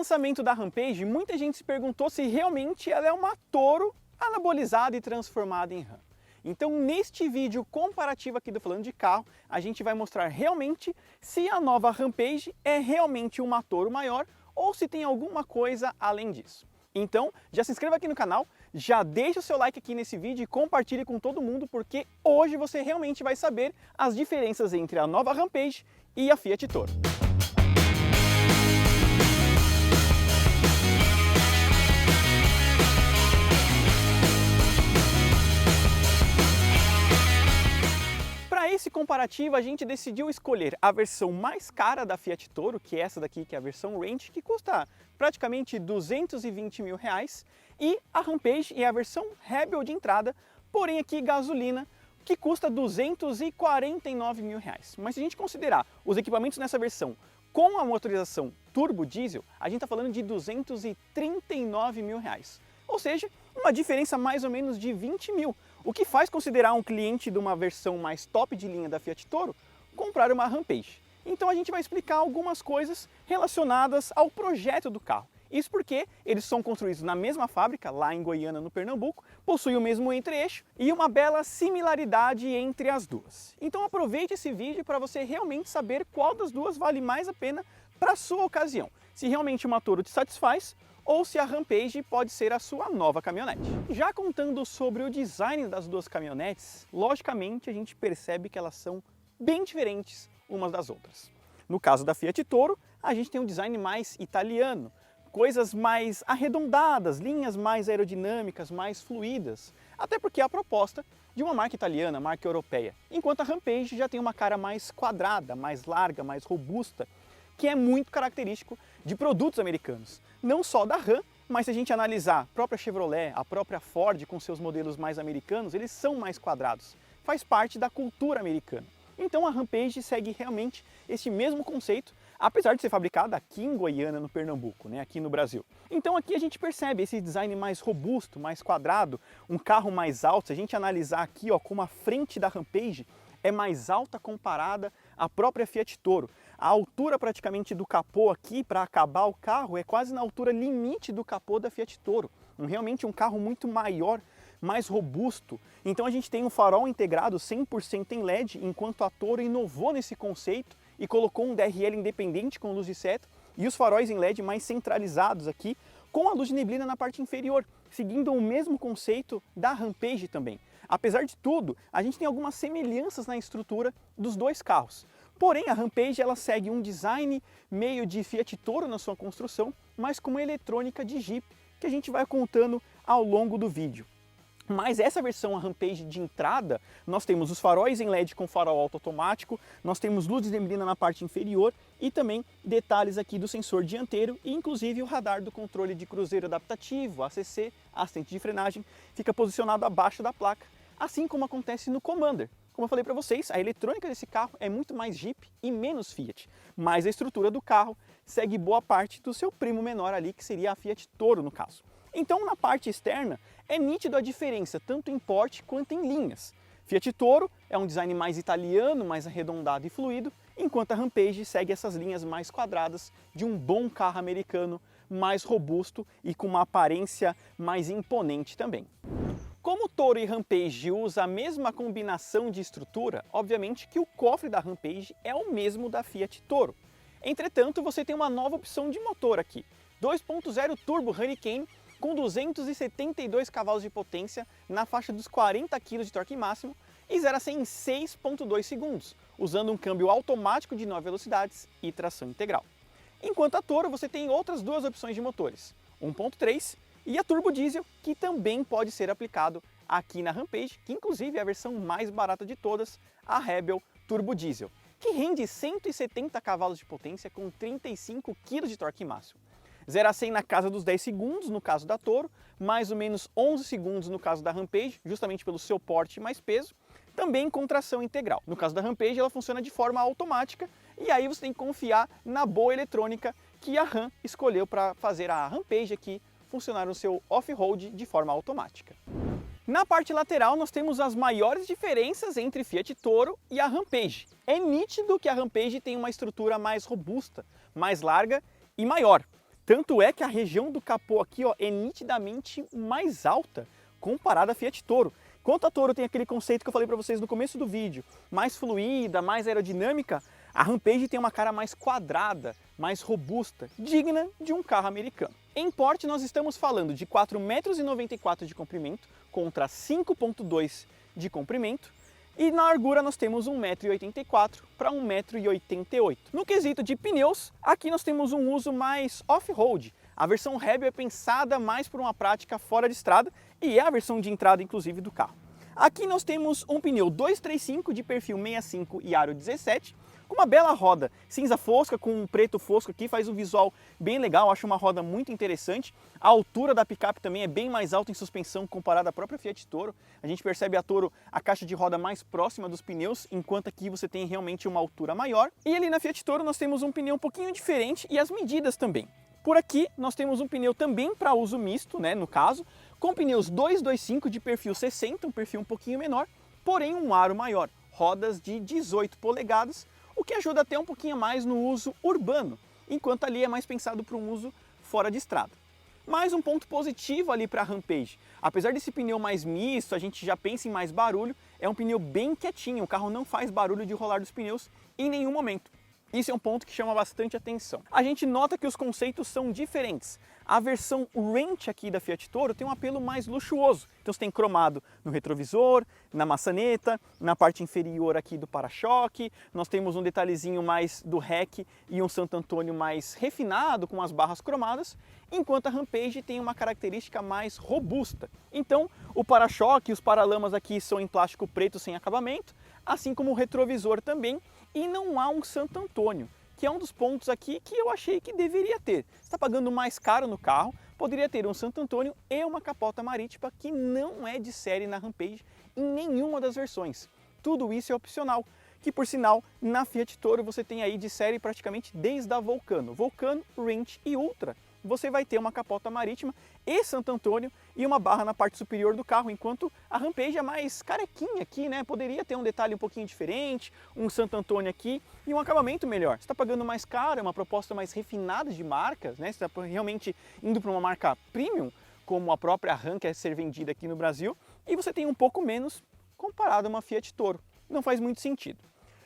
lançamento da Rampage, muita gente se perguntou se realmente ela é uma Toro anabolizada e transformada em Ram. Então, neste vídeo comparativo aqui do Falando de Carro, a gente vai mostrar realmente se a nova Rampage é realmente uma Toro maior ou se tem alguma coisa além disso. Então, já se inscreva aqui no canal, já deixa o seu like aqui nesse vídeo e compartilhe com todo mundo, porque hoje você realmente vai saber as diferenças entre a nova Rampage e a Fiat Toro. Para esse comparativo, a gente decidiu escolher a versão mais cara da Fiat Toro, que é essa daqui, que é a versão Range, que custa praticamente R$220 mil, e a Rampage é a versão Rebel de entrada, porém aqui gasolina, que custa R$249 mil. Mas se a gente considerar os equipamentos nessa versão com a motorização turbo diesel, a gente está falando de R$239 mil. Ou seja, uma diferença mais ou menos de 20 mil, o que faz considerar um cliente de uma versão mais top de linha da Fiat Toro comprar uma Rampage. Então a gente vai explicar algumas coisas relacionadas ao projeto do carro. Isso porque eles são construídos na mesma fábrica, lá em Goiânia, no Pernambuco, possuem o mesmo entre-eixo e uma bela similaridade entre as duas. Então aproveite esse vídeo para você realmente saber qual das duas vale mais a pena para a sua ocasião. Se realmente uma Toro te satisfaz, ou se a Rampage pode ser a sua nova caminhonete. Já contando sobre o design das duas caminhonetes, logicamente a gente percebe que elas são bem diferentes umas das outras. No caso da Fiat Toro, a gente tem um design mais italiano, coisas mais arredondadas, linhas mais aerodinâmicas, mais fluídas, até porque é a proposta de uma marca italiana, marca europeia, enquanto a Rampage já tem uma cara mais quadrada, mais larga, mais robusta, que é muito característico de produtos americanos. Não só da Ram, mas se a gente analisar a própria Chevrolet, a própria Ford com seus modelos mais americanos, eles são mais quadrados. Faz parte da cultura americana. Então a Rampage segue realmente esse mesmo conceito, apesar de ser fabricada aqui em Goiânia, no Pernambuco, aqui no Brasil. Então aqui a gente percebe esse design mais robusto, mais quadrado, um carro mais alto. Se a gente analisar aqui como a frente da Rampage é mais alta comparada à própria Fiat Toro. A altura praticamente do capô aqui, para acabar o carro, é quase na altura limite do capô da Fiat Toro. Realmente um carro muito maior, mais robusto. Então a gente tem um farol integrado 100% em LED, enquanto a Toro inovou nesse conceito e colocou um DRL independente com luz de seta e os faróis em LED mais centralizados aqui, com a luz de neblina na parte inferior, seguindo o mesmo conceito da Rampage também. Apesar de tudo, a gente tem algumas semelhanças na estrutura dos dois carros. Porém, a Rampage ela segue um design meio de Fiat Toro na sua construção, mas com uma eletrônica de Jeep, que a gente vai contando ao longo do vídeo. Mas essa versão, a Rampage de entrada, nós temos os faróis em LED com farol automático, nós temos luz de neblina na parte inferior e também detalhes aqui do sensor dianteiro e inclusive o radar do controle de cruzeiro adaptativo, ACC, assistente de frenagem, fica posicionado abaixo da placa, assim como acontece no Commander. Como eu falei para vocês, a eletrônica desse carro é muito mais Jeep e menos Fiat, mas a estrutura do carro segue boa parte do seu primo menor ali, que seria a Fiat Toro no caso. Então na parte externa é nítido a diferença tanto em porte quanto em linhas. Fiat Toro é um design mais italiano, mais arredondado e fluido, enquanto a Rampage segue essas linhas mais quadradas de um bom carro americano, mais robusto e com uma aparência mais imponente também. Como Toro e Rampage usam a mesma combinação de estrutura, obviamente que o cofre da Rampage é o mesmo da Fiat Toro. Entretanto, você tem uma nova opção de motor aqui, 2.0 Turbo Hurricane com 272 cavalos de potência na faixa dos 40 kg de torque máximo e 0 a 100 em 6.2 segundos, usando um câmbio automático de 9 velocidades e tração integral. Enquanto a Toro, você tem outras duas opções de motores, 1.3 e a turbo diesel, que também pode ser aplicado aqui na Rampage, que inclusive é a versão mais barata de todas, a Rebel Turbo Diesel, que rende 170 cavalos de potência com 35 kg de torque máximo. 0 a 100 na casa dos 10 segundos no caso da Toro, mais ou menos 11 segundos no caso da Rampage, justamente pelo seu porte e mais peso, também com tração integral. No caso da Rampage ela funciona de forma automática e aí você tem que confiar na boa eletrônica que a Ram escolheu para fazer a Rampage aqui funcionar no seu off-road de forma automática. Na parte lateral nós temos as maiores diferenças entre Fiat Toro e a Rampage. É nítido que a Rampage tem uma estrutura mais robusta, mais larga e maior. Tanto é que a região do capô aqui, ó, é nitidamente mais alta comparada à Fiat Toro. Enquanto a Toro tem aquele conceito que eu falei para vocês no começo do vídeo, mais fluida, mais aerodinâmica, a Rampage tem uma cara mais quadrada, mais robusta, digna de um carro americano. Em porte nós estamos falando de 4,94 m de comprimento contra 5,2 m de comprimento, e na largura nós temos 1,84 m para 1,88 m. No quesito de pneus, aqui nós temos um uso mais off-road. A versão Rebel é pensada mais por uma prática fora de estrada e é a versão de entrada inclusive do carro. Aqui nós temos um pneu 235 de perfil 65 e aro 17, com uma bela roda cinza fosca com um preto fosco aqui, faz um visual bem legal, acho uma roda muito interessante. A altura da picape também é bem mais alta em suspensão comparada à própria Fiat Toro. A gente percebe a Toro a caixa de roda mais próxima dos pneus, enquanto aqui você tem realmente uma altura maior. E ali na Fiat Toro nós temos um pneu um pouquinho diferente e as medidas também. Por aqui nós temos um pneu também para uso misto, né, no caso, com pneus 225 de perfil 60, um perfil um pouquinho menor, porém um aro maior, rodas de 18 polegadas, o que ajuda até um pouquinho mais no uso urbano, enquanto ali é mais pensado para um uso fora de estrada. Mais um ponto positivo ali para a Rampage, apesar desse pneu mais misto, a gente já pensa em mais barulho, é um pneu bem quietinho, o carro não faz barulho de rolar dos pneus em nenhum momento. Isso é um ponto que chama bastante atenção. A gente nota que os conceitos são diferentes. A versão Ranch aqui da Fiat Toro tem um apelo mais luxuoso. Então você tem cromado no retrovisor, na maçaneta, na parte inferior aqui do para-choque. Nós temos um detalhezinho mais do REC e um Santo Antônio mais refinado, com as barras cromadas, enquanto a Rampage tem uma característica mais robusta. Então o para-choque e os paralamas aqui são em plástico preto sem acabamento, assim como o retrovisor também. E não há um Santo Antônio, que é um dos pontos aqui que eu achei que deveria ter. Você está pagando mais caro no carro, poderia ter um Santo Antônio e uma capota marítima que não é de série na Rampage em nenhuma das versões. Tudo isso é opcional, que por sinal na Fiat Toro você tem aí de série praticamente desde a Vulcano, Ranch e Ultra. Você vai ter uma capota marítima e Santo Antônio e uma barra na parte superior do carro, enquanto a Rampage é mais carequinha aqui, né? Poderia ter um detalhe um pouquinho diferente, um Santo Antônio aqui e um acabamento melhor. Você está pagando mais caro, é uma proposta mais refinada de marcas, né? Você está realmente indo para uma marca premium, como a própria Ram quer ser vendida aqui no Brasil, e você tem um pouco menos comparado a uma Fiat Toro. Não faz muito sentido.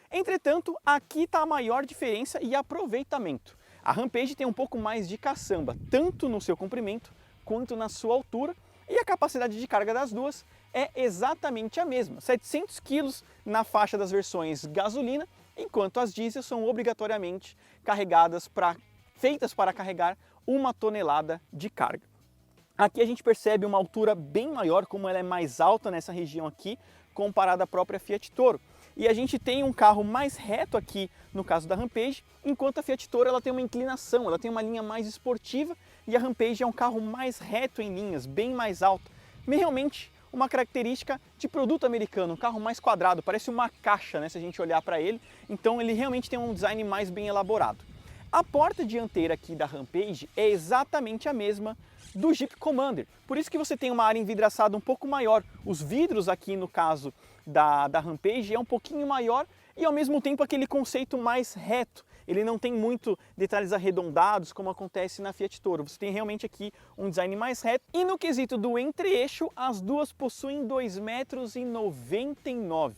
Entretanto, aqui está a maior diferença e aproveitamento. A Rampage tem um pouco mais de caçamba, tanto no seu comprimento quanto na sua altura, e a capacidade de carga das duas é exatamente a mesma, 700 kg na faixa das versões gasolina, enquanto as diesel são obrigatoriamente feitas para carregar 1 tonelada de carga. Aqui a gente percebe uma altura bem maior, como ela é mais alta nessa região aqui, comparada à própria Fiat Toro. E a gente tem um carro mais reto aqui no caso da Rampage, enquanto a Fiat Toro ela tem uma inclinação, ela tem uma linha mais esportiva e a Rampage é um carro mais reto em linhas, bem mais alto. Realmente uma característica de produto americano, um carro mais quadrado, parece uma caixa, né, se a gente olhar para ele, então ele realmente tem um design mais bem elaborado. A porta dianteira aqui da Rampage é exatamente a mesma do Jeep Commander, por isso que você tem uma área envidraçada um pouco maior. Os vidros aqui no caso da Rampage é um pouquinho maior e ao mesmo tempo aquele conceito mais reto. Ele não tem muito detalhes arredondados como acontece na Fiat Toro. Você tem realmente aqui um design mais reto. E no quesito do entre-eixo, as duas possuem 2,99 m.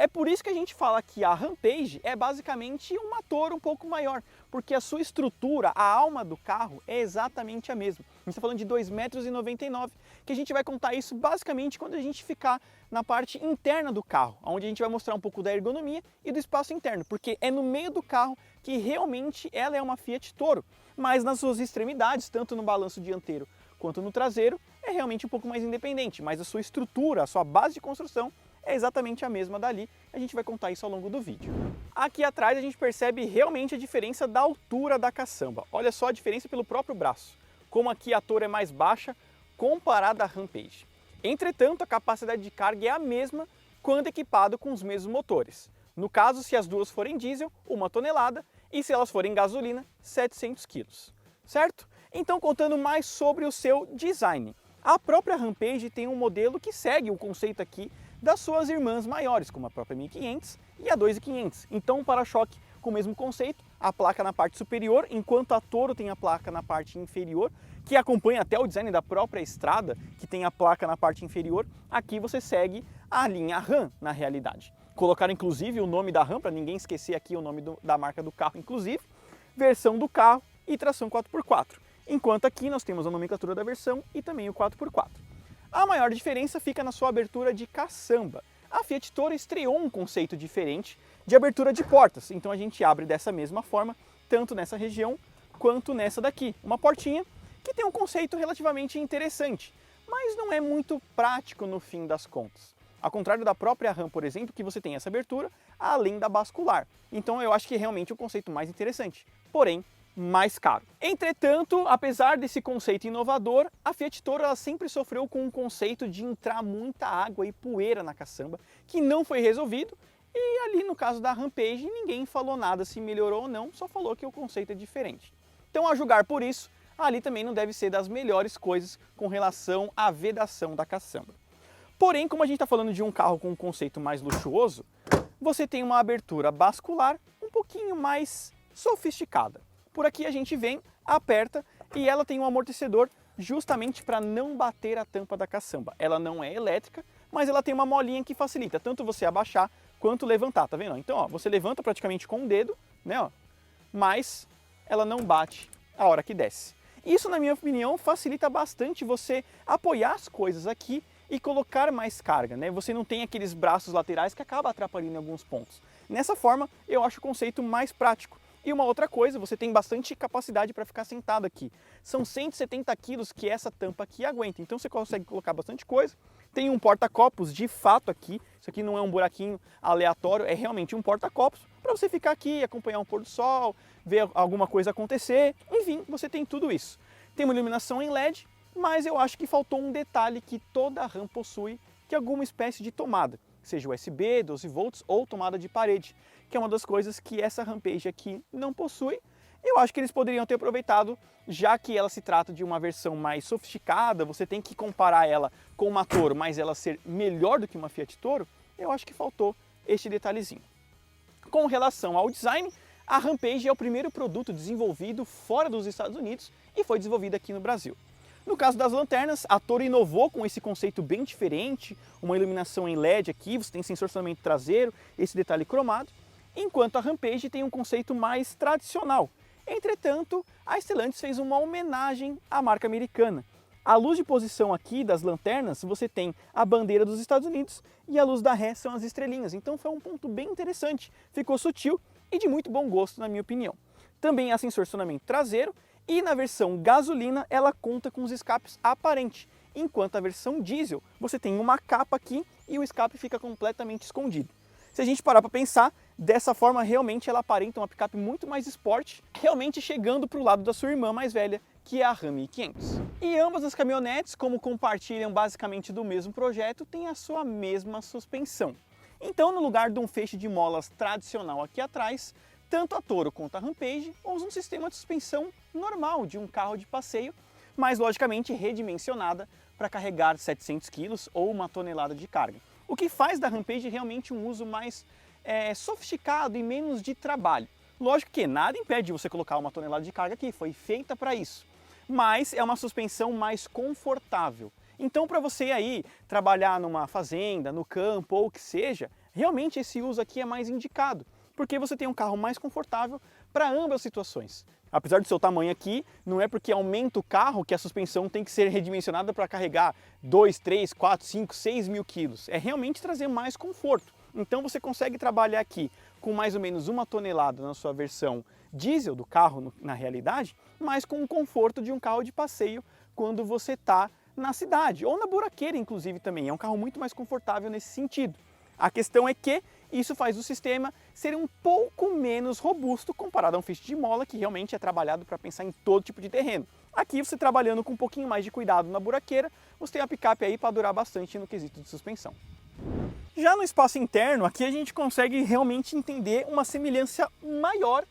É por isso que a gente fala que a Rampage é basicamente uma Toro um pouco maior, porque a sua estrutura, a alma do carro é exatamente a mesma. A gente está falando de 2,99 m, que a gente vai contar isso basicamente quando a gente ficar na parte interna do carro, onde a gente vai mostrar um pouco da ergonomia e do espaço interno, porque é no meio do carro que realmente ela é uma Fiat Toro, mas nas suas extremidades, tanto no balanço dianteiro quanto no traseiro, é realmente um pouco mais independente, mas a sua estrutura, a sua base de construção é exatamente a mesma dali, a gente vai contar isso ao longo do vídeo. Aqui atrás a gente percebe realmente a diferença da altura da caçamba. Olha só a diferença pelo próprio braço, como aqui a Toro é mais baixa comparada à Rampage. Entretanto, a capacidade de carga é a mesma quando equipado com os mesmos motores. No caso, se as duas forem diesel, 1 tonelada, e se elas forem gasolina, 700 kg. Certo? Então, contando mais sobre o seu design. A própria Rampage tem um modelo que segue o conceito aqui das suas irmãs maiores, como a própria 1500 e a 2500. Então um para-choque com o mesmo conceito, a placa na parte superior, enquanto a Toro tem a placa na parte inferior, que acompanha até o design da própria estrada, que tem a placa na parte inferior. Aqui você segue a linha Ram, na realidade. Colocaram inclusive o nome da Ram, para ninguém esquecer aqui o nome da marca do carro, inclusive, versão do carro e tração 4x4. Enquanto aqui nós temos a nomenclatura da versão e também o 4x4. A maior diferença fica na sua abertura de caçamba. A Fiat Toro estreou um conceito diferente de abertura de portas, então a gente abre dessa mesma forma, tanto nessa região quanto nessa daqui. Uma portinha que tem um conceito relativamente interessante, mas não é muito prático no fim das contas. Ao contrário da própria Ram, por exemplo, que você tem essa abertura além da bascular. Então eu acho que é realmente o conceito mais interessante, porém mais caro. Entretanto, apesar desse conceito inovador, a Fiat Toro ela sempre sofreu com um conceito de entrar muita água e poeira na caçamba, que não foi resolvido, e ali no caso da Rampage ninguém falou nada se melhorou ou não, só falou que o conceito é diferente. Então, a julgar por isso, ali também não deve ser das melhores coisas com relação à vedação da caçamba. Porém, como a gente está falando de um carro com um conceito mais luxuoso, você tem uma abertura bascular um pouquinho mais sofisticada. Por aqui a gente vem, aperta e ela tem um amortecedor justamente para não bater a tampa da caçamba. Ela não é elétrica, mas ela tem uma molinha que facilita tanto você abaixar quanto levantar, tá vendo? Então, ó, você levanta praticamente com o dedo, né, ó, mas ela não bate a hora que desce. Isso, na minha opinião, facilita bastante você apoiar as coisas aqui e colocar mais carga, né? Você não tem aqueles braços laterais que acaba atrapalhando em alguns pontos. Nessa forma, eu acho o conceito mais prático. E uma outra coisa, você tem bastante capacidade para ficar sentado aqui. São 170 quilos que essa tampa aqui aguenta, então você consegue colocar bastante coisa. Tem um porta-copos de fato aqui, isso aqui não é um buraquinho aleatório, é realmente um porta-copos para você ficar aqui, acompanhar um pôr do sol, ver alguma coisa acontecer, enfim, você tem tudo isso. Tem uma iluminação em LED, mas eu acho que faltou um detalhe que toda Ram possui, que é alguma espécie de tomada, seja USB, 12 volts ou tomada de parede, que é uma das coisas que essa Rampage aqui não possui. Eu acho que eles poderiam ter aproveitado, já que ela se trata de uma versão mais sofisticada, você tem que comparar ela com uma Toro, mas ela ser melhor do que uma Fiat Toro, eu acho que faltou este detalhezinho. Com relação ao design, a Rampage é o primeiro produto desenvolvido fora dos Estados Unidos e foi desenvolvido aqui no Brasil. No caso das lanternas, a Toro inovou com esse conceito bem diferente, uma iluminação em LED aqui, você tem sensor de estacionamento traseiro, esse detalhe cromado, enquanto a Rampage tem um conceito mais tradicional. Entretanto, a Stellantis fez uma homenagem à marca americana. A luz de posição aqui das lanternas, você tem a bandeira dos Estados Unidos e a luz da ré são as estrelinhas, então foi um ponto bem interessante, ficou sutil e de muito bom gosto na minha opinião. Também há sensor de estacionamento traseiro e na versão gasolina ela conta com os escapes aparentes, enquanto a versão diesel você tem uma capa aqui e o escape fica completamente escondido. Se a gente parar para pensar, dessa forma realmente ela aparenta uma picape muito mais esporte, realmente chegando para o lado da sua irmã mais velha, que é a Ram 1500. E ambas as caminhonetes, como compartilham basicamente do mesmo projeto, têm a sua mesma suspensão. Então, no lugar de um feixe de molas tradicional aqui atrás, tanto a Toro quanto a Rampage usam um sistema de suspensão normal de um carro de passeio, mas logicamente redimensionada para carregar 700 kg ou 1 tonelada de carga. O que faz da Rampage realmente um uso mais sofisticado e menos de trabalho. Lógico que nada impede você colocar 1 tonelada de carga aqui, foi feita para isso. Mas é uma suspensão mais confortável. Então, para você aí trabalhar numa fazenda, no campo ou o que seja, realmente esse uso aqui é mais indicado, porque você tem um carro mais confortável para ambas as situações. Apesar do seu tamanho aqui, não é porque aumenta o carro que a suspensão tem que ser redimensionada para carregar 2, 3, 4, 5, 6 mil quilos. É realmente trazer mais conforto. Então você consegue trabalhar aqui com mais ou menos 1 tonelada na sua versão diesel do carro, na realidade, mas com o conforto de um carro de passeio quando você está na cidade, ou na buraqueira inclusive também. É um carro muito mais confortável nesse sentido. A questão é que isso faz o sistema ser um pouco menos robusto comparado a um feixe de mola que realmente é trabalhado para pensar em todo tipo de terreno. Aqui você trabalhando com um pouquinho mais de cuidado na buraqueira, você tem a picape aí para durar bastante no quesito de suspensão. Já no espaço interno, aqui a gente consegue realmente entender uma semelhança maior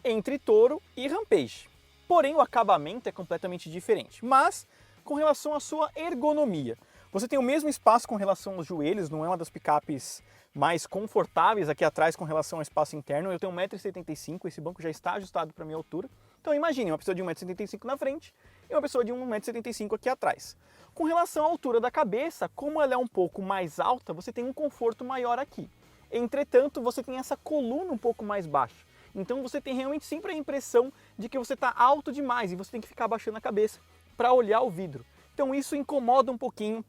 entre Toro e Rampage. Porém, o acabamento é completamente diferente, mas com relação à sua ergonomia. Você tem o mesmo espaço com relação aos joelhos, não é uma das picapes mais confortáveis aqui atrás com relação ao espaço interno. Eu tenho 1,75 m, esse banco já está ajustado para a minha altura. Então imagine uma pessoa de 1,75 m na frente e uma pessoa de 1,75 m aqui atrás. Com relação à altura da cabeça, como ela é um pouco mais alta, você tem um conforto maior aqui. Entretanto, você tem essa coluna um pouco mais baixa. Então você tem realmente sempre a impressão de que você está alto demais e você tem que ficar abaixando a cabeça para olhar o vidro. Então isso incomoda um pouquinho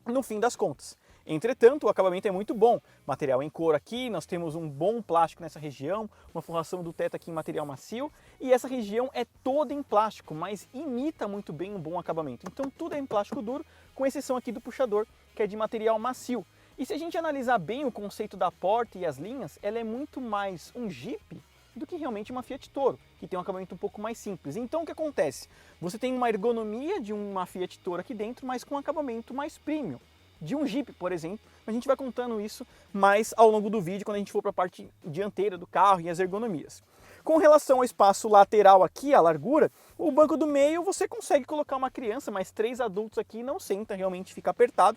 no fim das contas. Entretanto, o acabamento é muito bom. Material em couro aqui, nós temos um bom plástico nessa região, uma forração do teto aqui em material macio, e essa região é toda em plástico, mas imita muito bem um bom acabamento. Então tudo é em plástico duro, com exceção aqui do puxador, que é de material macio. E se a gente analisar bem o conceito da porta e as linhas, ela é muito mais um Jeep do que realmente uma Fiat Toro, que tem um acabamento um pouco mais simples. Então o que acontece? Você tem uma ergonomia de uma Fiat Toro aqui dentro, mas com um acabamento mais premium. De um Jeep, por exemplo, a gente vai contando isso mais ao longo do vídeo, quando a gente for para a parte dianteira do carro e as ergonomias. Com relação ao espaço lateral aqui, a largura, o banco do meio você consegue colocar uma criança, mas 3 adultos aqui não senta, realmente fica apertado.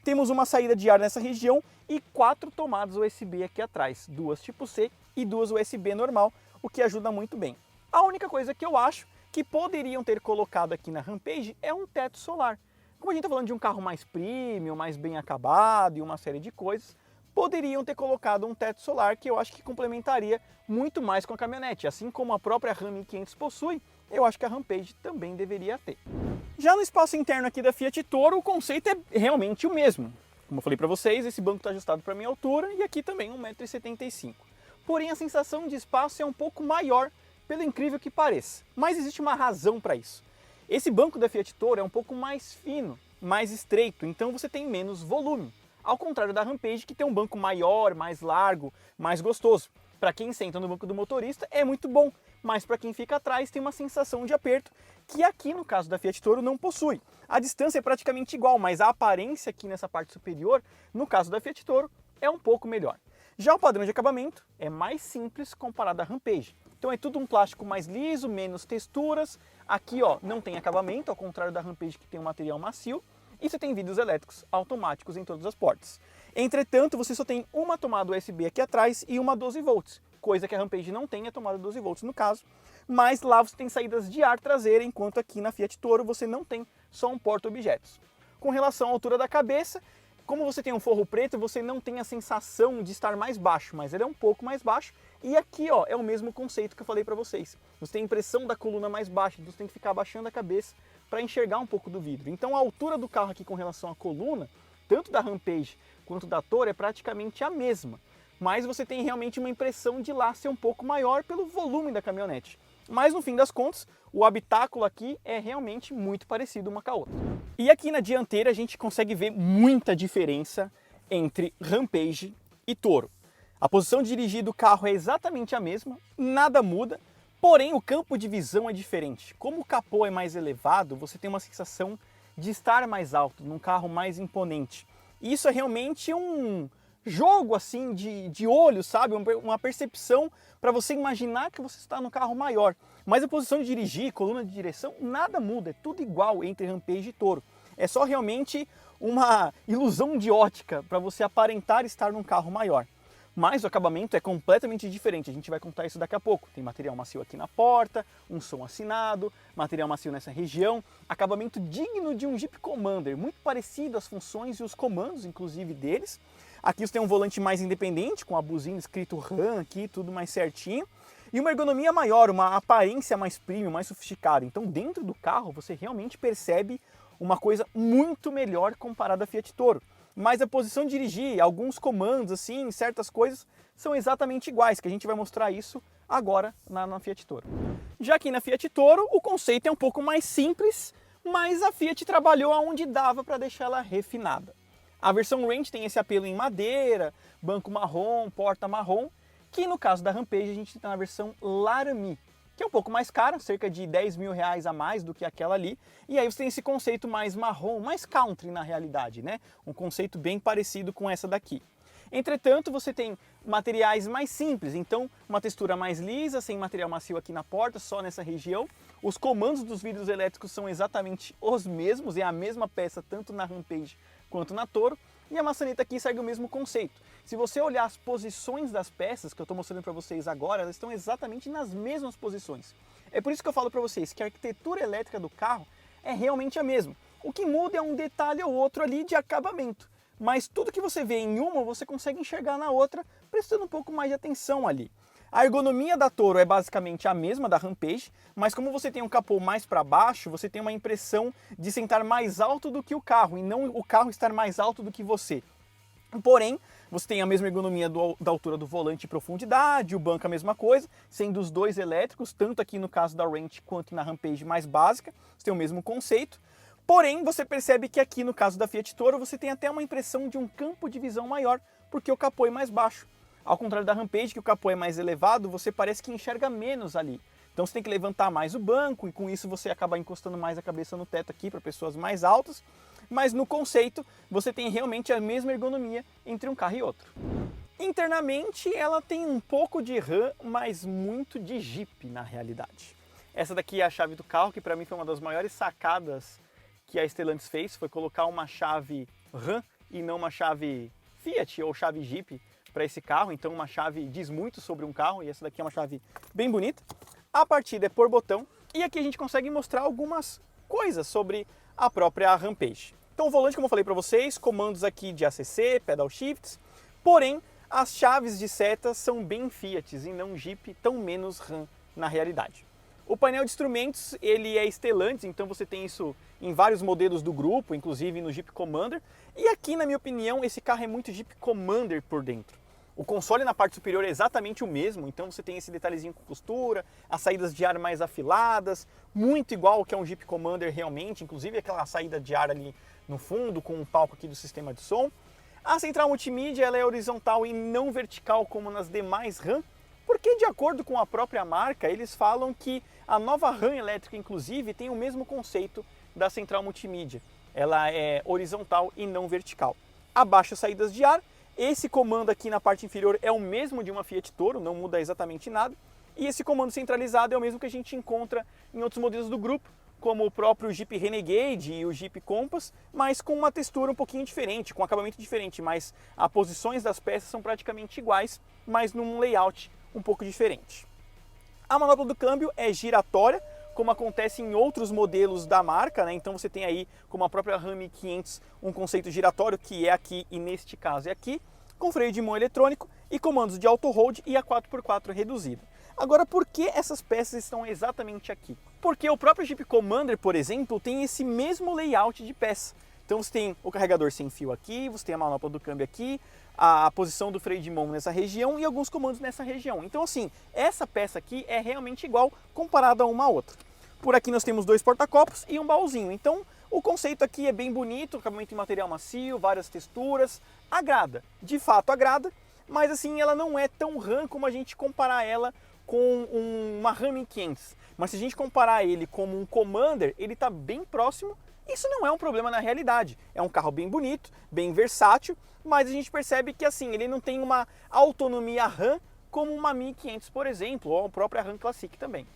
Temos uma saída de ar nessa região e 4 tomadas USB aqui atrás, 2 tipo C e 2 USB normal, o que ajuda muito bem. A única coisa que eu acho que poderiam ter colocado aqui na Rampage é um teto solar. Como a gente está falando de um carro mais premium, mais bem acabado e uma série de coisas, poderiam ter colocado um teto solar que eu acho que complementaria muito mais com a caminhonete. Assim como a própria Ram 1500 possui, eu acho que a Rampage também deveria ter. Já no espaço interno aqui da Fiat Toro, o conceito é realmente o mesmo. Como eu falei para vocês, esse banco está ajustado para a minha altura e aqui também 1,75 m. Porém, a sensação de espaço é um pouco maior, pelo incrível que pareça. Mas existe uma razão para isso. Esse banco da Fiat Toro é um pouco mais fino, mais estreito, então você tem menos volume. Ao contrário da Rampage, que tem um banco maior, mais largo, mais gostoso. Para quem senta no banco do motorista é muito bom, mas para quem fica atrás tem uma sensação de aperto, que aqui no caso da Fiat Toro não possui. A distância é praticamente igual, mas a aparência aqui nessa parte superior, no caso da Fiat Toro, é um pouco melhor. Já o padrão de acabamento é mais simples comparado à Rampage. Então é tudo um plástico mais liso, menos texturas. Aqui ó, não tem acabamento, ao contrário da Rampage que tem um material macio. E você tem vidros elétricos automáticos em todas as portas. Entretanto, você só tem uma tomada USB aqui atrás e uma 12 volts. Coisa que a Rampage não tem, a tomada 12 volts no caso. Mas lá você tem saídas de ar traseira, enquanto aqui na Fiat Toro você não tem, só um porta-objetos. Com relação à altura da cabeça, como você tem um forro preto, você não tem a sensação de estar mais baixo, mas ele é um pouco mais baixo. E aqui ó, é o mesmo conceito que eu falei para vocês. Você tem a impressão da coluna mais baixa, então você tem que ficar abaixando a cabeça para enxergar um pouco do vidro. Então a altura do carro aqui com relação à coluna, tanto da Rampage quanto da Toro, é praticamente a mesma. Mas você tem realmente uma impressão de lá ser um pouco maior pelo volume da caminhonete. Mas no fim das contas, o habitáculo aqui é realmente muito parecido uma com a outra. E aqui na dianteira a gente consegue ver muita diferença entre Rampage e Toro. A posição de dirigir do carro é exatamente a mesma, nada muda, porém o campo de visão é diferente. Como o capô é mais elevado, você tem uma sensação de estar mais alto, num carro mais imponente. E isso é realmente um jogo assim de olho, sabe? Uma percepção para você imaginar que você está no carro maior. Mas a posição de dirigir, coluna de direção, nada muda, é tudo igual entre Rampage e Toro. É só realmente uma ilusão de ótica para você aparentar estar num carro maior. Mas o acabamento é completamente diferente, a gente vai contar isso daqui a pouco. Tem material macio aqui na porta, um som assinado, material macio nessa região, acabamento digno de um Jeep Commander, muito parecido às funções e os comandos, inclusive, deles. Aqui você tem um volante mais independente, com a buzina escrito RAM aqui, tudo mais certinho. E uma ergonomia maior, uma aparência mais premium, mais sofisticada. Então dentro do carro você realmente percebe uma coisa muito melhor comparada à Fiat Toro. Mas a posição de dirigir, alguns comandos, assim, certas coisas, são exatamente iguais, que a gente vai mostrar isso agora na Fiat Toro. Já aqui na Fiat Toro, o conceito é um pouco mais simples, mas a Fiat trabalhou aonde dava para deixar ela refinada. A versão Range tem esse apelo em madeira, banco marrom, porta marrom, que no caso da Rampage a gente tem na versão Laramie, que é um pouco mais cara, cerca de 10 mil reais a mais do que aquela ali. E aí você tem esse conceito mais marrom, mais country na realidade, né? Um conceito bem parecido com essa daqui. Entretanto, você tem materiais mais simples, então uma textura mais lisa, sem material macio aqui na porta, só nessa região. Os comandos dos vidros elétricos são exatamente os mesmos, é a mesma peça tanto na Rampage quanto na Toro. E a maçaneta aqui segue o mesmo conceito. Se você olhar as posições das peças, que eu estou mostrando para vocês agora, elas estão exatamente nas mesmas posições. É por isso que eu falo para vocês que a arquitetura elétrica do carro é realmente a mesma. O que muda é um detalhe ou outro ali de acabamento. Mas tudo que você vê em uma, você consegue enxergar na outra, prestando um pouco mais de atenção ali. A ergonomia da Toro é basicamente a mesma da Rampage, mas como você tem um capô mais para baixo, você tem uma impressão de sentar mais alto do que o carro, e não o carro estar mais alto do que você. Porém, você tem a mesma ergonomia da altura do volante e profundidade, o banco a mesma coisa, sendo os dois elétricos, tanto aqui no caso da Range quanto na Rampage mais básica, você tem o mesmo conceito. Porém, você percebe que aqui no caso da Fiat Toro, você tem até uma impressão de um campo de visão maior, porque o capô é mais baixo. Ao contrário da Rampage, que o capô é mais elevado, você parece que enxerga menos ali. Então você tem que levantar mais o banco e com isso você acaba encostando mais a cabeça no teto aqui para pessoas mais altas. Mas no conceito, você tem realmente a mesma ergonomia entre um carro e outro. Internamente, ela tem um pouco de RAM, mas muito de Jeep na realidade. Essa daqui é a chave do carro, que para mim foi uma das maiores sacadas que a Stellantis fez, foi colocar uma chave RAM e não uma chave Fiat ou chave Jeep para esse carro. Então uma chave diz muito sobre um carro e essa daqui é uma chave bem bonita. A partida é por botão e aqui a gente consegue mostrar algumas coisas sobre a própria Rampage. Então o volante, como eu falei para vocês, comandos aqui de ACC, pedal shifts, porém as chaves de setas são bem Fiat e não Jeep, tão menos RAM na realidade. O painel de instrumentos ele é Stellantis, então você tem isso em vários modelos do grupo, inclusive no Jeep Commander. E aqui, na minha opinião, esse carro é muito Jeep Commander por dentro. O console na parte superior é exatamente o mesmo, então você tem esse detalhezinho com costura, as saídas de ar mais afiladas, muito igual ao que é um Jeep Commander realmente, inclusive aquela saída de ar ali no fundo, com o palco aqui do sistema de som. A central multimídia ela é horizontal e não vertical como nas demais RAM, porque de acordo com a própria marca, eles falam que a nova RAM elétrica, inclusive, tem o mesmo conceito da central multimídia. Ela é horizontal e não vertical. Abaixa as saídas de ar. Esse comando aqui na parte inferior é o mesmo de uma Fiat Toro, não muda exatamente nada. E esse comando centralizado é o mesmo que a gente encontra em outros modelos do grupo, como o próprio Jeep Renegade e o Jeep Compass, mas com uma textura um pouquinho diferente, com um acabamento diferente, mas as posições das peças são praticamente iguais, mas num layout um pouco diferente. A manopla do câmbio é giratória, como acontece em outros modelos da marca, né? Então você tem aí, como a própria Ram 1500, um conceito giratório, que é aqui e neste caso é aqui, com freio de mão eletrônico e comandos de auto-hold e a 4x4 reduzida. Agora, por que essas peças estão exatamente aqui? Porque o próprio Jeep Commander, por exemplo, tem esse mesmo layout de peça. Então você tem o carregador sem fio aqui, você tem a manopla do câmbio aqui, a posição do freio de mão nessa região e alguns comandos nessa região. Então assim, essa peça aqui é realmente igual comparada a uma outra. Por aqui nós temos dois porta-copos e um baúzinho. Então o conceito aqui é bem bonito, acabamento em material macio, várias texturas, agrada, de fato agrada, mas assim ela não é tão RAM como a gente comparar ela com uma Ram 1500. Mas se a gente comparar ele como um Commander, ele está bem próximo. Isso não é um problema na realidade. É um carro bem bonito, bem versátil, mas a gente percebe que assim, ele não tem uma autonomia RAM como uma 1500, por exemplo, ou a própria Ram Classic também.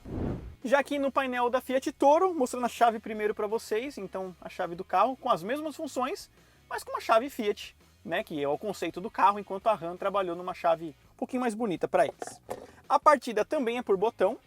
Já aqui no painel da Fiat Toro, mostrando a chave primeiro para vocês, então a chave do carro com as mesmas funções, mas com uma chave Fiat, né, que é o conceito do carro, enquanto a Ram trabalhou numa chave um pouquinho mais bonita para eles. A partida também é por botão,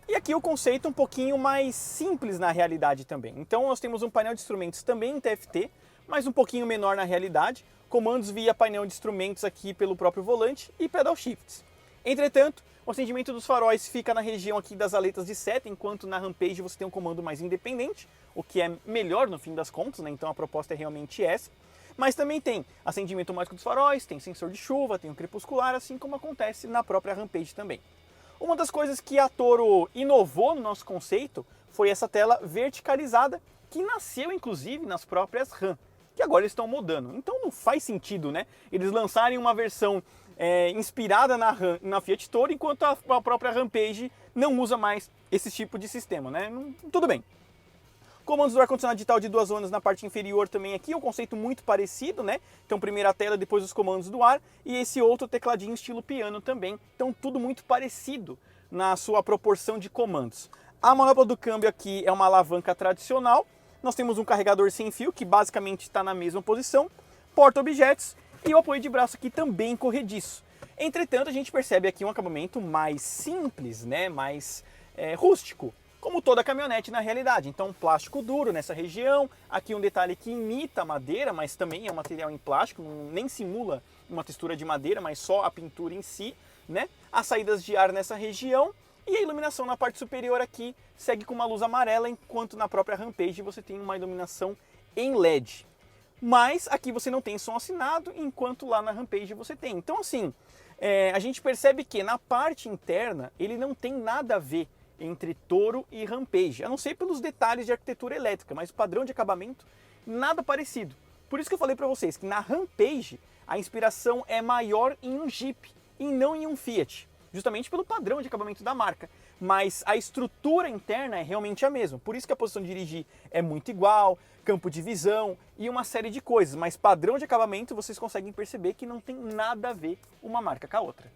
e aqui o conceito um pouquinho mais simples na realidade também. Então nós temos um painel de instrumentos também em TFT, mas um pouquinho menor na realidade, comandos via painel de instrumentos aqui pelo próprio volante e pedal shifts. Entretanto, o acendimento dos faróis fica na região aqui das aletas de seta, enquanto na Rampage você tem um comando mais independente, o que é melhor no fim das contas, né? Então a proposta é realmente essa. Mas também tem acendimento automático dos faróis, tem sensor de chuva, tem o crepuscular, assim como acontece na própria Rampage também. Uma das coisas que a Toro inovou no nosso conceito foi essa tela verticalizada, que nasceu inclusive nas próprias Ram, que agora eles estão mudando. Então não faz sentido, né, eles lançarem uma versão inspirada na Fiat Toro, enquanto a própria Rampage não usa mais esse tipo de sistema, né? Tudo bem. Comandos do ar-condicionado digital de 2 zonas na parte inferior também aqui, um conceito muito parecido, né? Então primeiro a tela, depois os comandos do ar, e esse outro tecladinho estilo piano também. Então tudo muito parecido na sua proporção de comandos. A manopla do câmbio aqui é uma alavanca tradicional. Nós temos um carregador sem fio, que basicamente está na mesma posição, porta-objetos e o apoio de braço aqui também corrediço. Entretanto, a gente percebe aqui um acabamento mais simples, né? Mais rústico, como toda caminhonete na realidade. Então, plástico duro nessa região, aqui um detalhe que imita madeira, mas também é um material em plástico, nem simula uma textura de madeira, mas só a pintura em si, né? As saídas de ar nessa região e a iluminação na parte superior aqui segue com uma luz amarela, enquanto na própria Rampage você tem uma iluminação em LED. Mas aqui você não tem som assinado, enquanto lá na Rampage você tem. Então assim, a gente percebe que na parte interna ele não tem nada a ver entre Toro e Rampage, a não ser pelos detalhes de arquitetura elétrica, mas o padrão de acabamento, nada parecido. Por isso que eu falei para vocês que na Rampage a inspiração é maior em um Jeep e não em um Fiat, justamente pelo padrão de acabamento da marca. Mas a estrutura interna é realmente a mesma, por isso que a posição de dirigir é muito igual, campo de visão e uma série de coisas, mas padrão de acabamento vocês conseguem perceber que não tem nada a ver uma marca com a outra.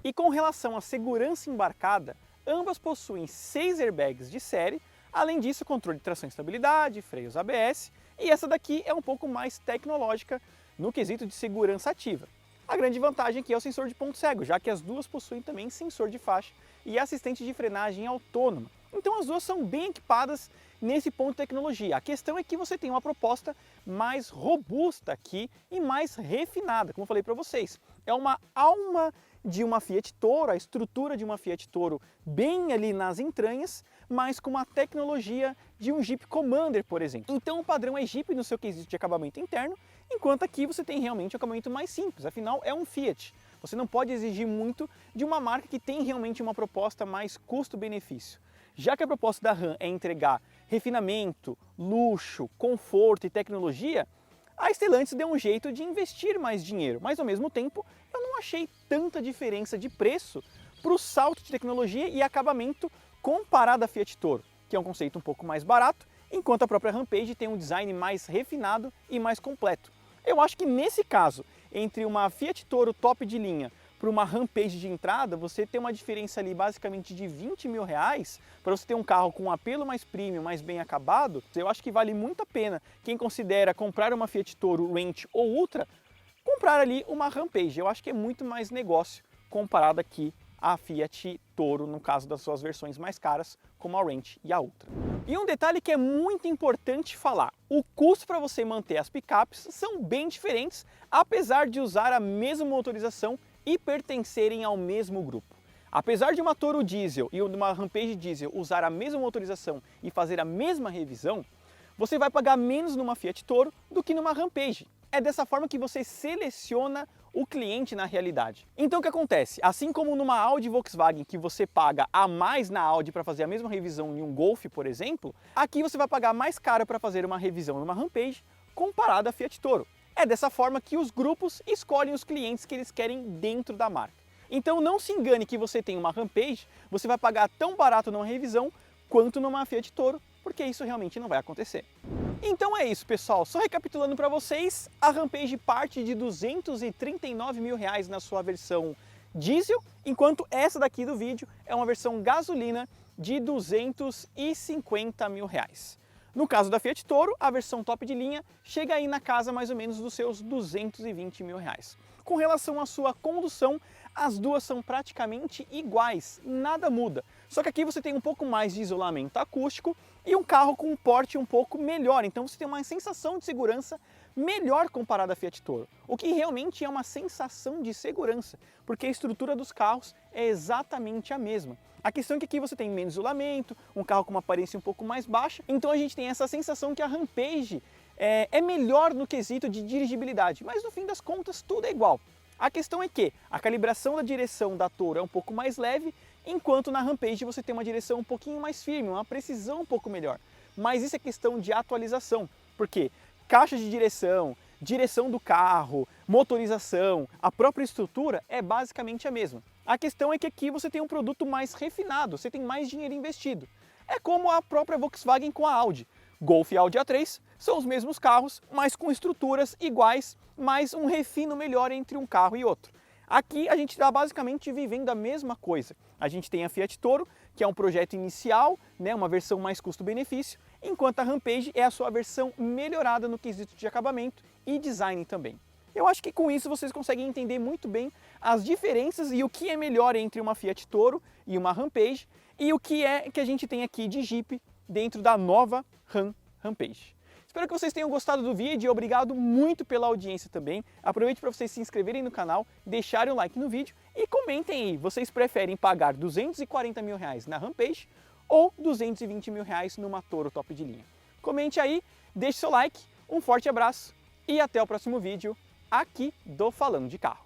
E com relação à segurança embarcada, ambas possuem 6 airbags de série, além disso controle de tração e estabilidade, freios ABS, e essa daqui é um pouco mais tecnológica no quesito de segurança ativa. A grande vantagem aqui é o sensor de ponto cego, já que as duas possuem também sensor de faixa e assistente de frenagem autônoma. Então as duas são bem equipadas nesse ponto de tecnologia. A questão é que você tem uma proposta mais robusta aqui e mais refinada, como eu falei para vocês. É uma alma de uma Fiat Toro, a estrutura de uma Fiat Toro bem ali nas entranhas, mas com uma tecnologia de um Jeep Commander, por exemplo. Então o padrão é Jeep no seu quesito de acabamento interno, enquanto aqui você tem realmente um acabamento mais simples, afinal é um Fiat. Você não pode exigir muito de uma marca que tem realmente uma proposta mais custo-benefício. Já que a proposta da Ram é entregar refinamento, luxo, conforto e tecnologia, a Stellantis deu um jeito de investir mais dinheiro, mas ao mesmo tempo eu não achei tanta diferença de preço para o salto de tecnologia e acabamento comparado à Fiat Toro, que é um conceito um pouco mais barato, enquanto a própria Rampage tem um design mais refinado e mais completo. Eu acho que nesse caso, entre uma Fiat Toro top de linha para uma Rampage de entrada, você tem uma diferença ali basicamente de 20 mil reais para você ter um carro com um apelo mais premium, mais bem acabado. Eu acho que vale muito a pena quem considera comprar uma Fiat Toro Range ou Ultra, comprar ali uma Rampage. Eu acho que é muito mais negócio comparado aqui à Fiat Toro, no caso das suas versões mais caras, como a Range e a Ultra. E um detalhe que é muito importante falar, o custo para você manter as picapes são bem diferentes, apesar de usar a mesma motorização e pertencerem ao mesmo grupo. Apesar de uma Toro diesel e uma Rampage diesel usar a mesma motorização e fazer a mesma revisão, você vai pagar menos numa Fiat Toro do que numa Rampage. É dessa forma que você seleciona o cliente na realidade. Então o que acontece? Assim como numa Audi Volkswagen que você paga a mais na Audi para fazer a mesma revisão em um Golf, por exemplo, aqui você vai pagar mais caro para fazer uma revisão numa Rampage comparada à Fiat Toro. É dessa forma que os grupos escolhem os clientes que eles querem dentro da marca. Então não se engane que você tem uma Rampage, você vai pagar tão barato numa revisão quanto numa Fiat Toro, porque isso realmente não vai acontecer. Então é isso, pessoal. Só recapitulando para vocês, a Rampage parte de 239 mil reais na sua versão diesel, enquanto essa daqui do vídeo é uma versão gasolina de 250 mil reais. No caso da Fiat Toro, a versão top de linha chega aí na casa mais ou menos dos seus 220 mil reais. Com relação à sua condução, as duas são praticamente iguais, nada muda. Só que aqui você tem um pouco mais de isolamento acústico e um carro com um porte um pouco melhor, então você tem uma sensação de segurança melhor comparada à Fiat Toro, o que realmente é uma sensação de segurança, porque a estrutura dos carros é exatamente a mesma. A questão é que aqui você tem menos isolamento, um carro com uma aparência um pouco mais baixa, então a gente tem essa sensação que a Rampage é melhor no quesito de dirigibilidade, mas no fim das contas tudo é igual. A questão é que a calibração da direção da Toro é um pouco mais leve, enquanto na Rampage você tem uma direção um pouquinho mais firme, uma precisão um pouco melhor. Mas isso é questão de atualização, porque caixa de direção, direção do carro, motorização, a própria estrutura é basicamente a mesma. A questão é que aqui você tem um produto mais refinado, você tem mais dinheiro investido. É como a própria Volkswagen com a Audi. Golf e Audi A3 são os mesmos carros, mas com estruturas iguais, mas um refino melhor entre um carro e outro. Aqui a gente está basicamente vivendo a mesma coisa. A gente tem a Fiat Toro, que é um projeto inicial, né, uma versão mais custo-benefício, enquanto a Rampage é a sua versão melhorada no quesito de acabamento e design também. Eu acho que com isso vocês conseguem entender muito bem as diferenças e o que é melhor entre uma Fiat Toro e uma Rampage e o que é que a gente tem aqui de Jeep dentro da nova Rampage. Espero que vocês tenham gostado do vídeo e obrigado muito pela audiência também. Aproveite para vocês se inscreverem no canal, deixarem o like no vídeo e comentem aí, vocês preferem pagar 240 mil reais na Rampage ou 220 mil reais numa Toro top de linha? Comente aí, deixe seu like, um forte abraço e até o próximo vídeo aqui do Falando de Carro.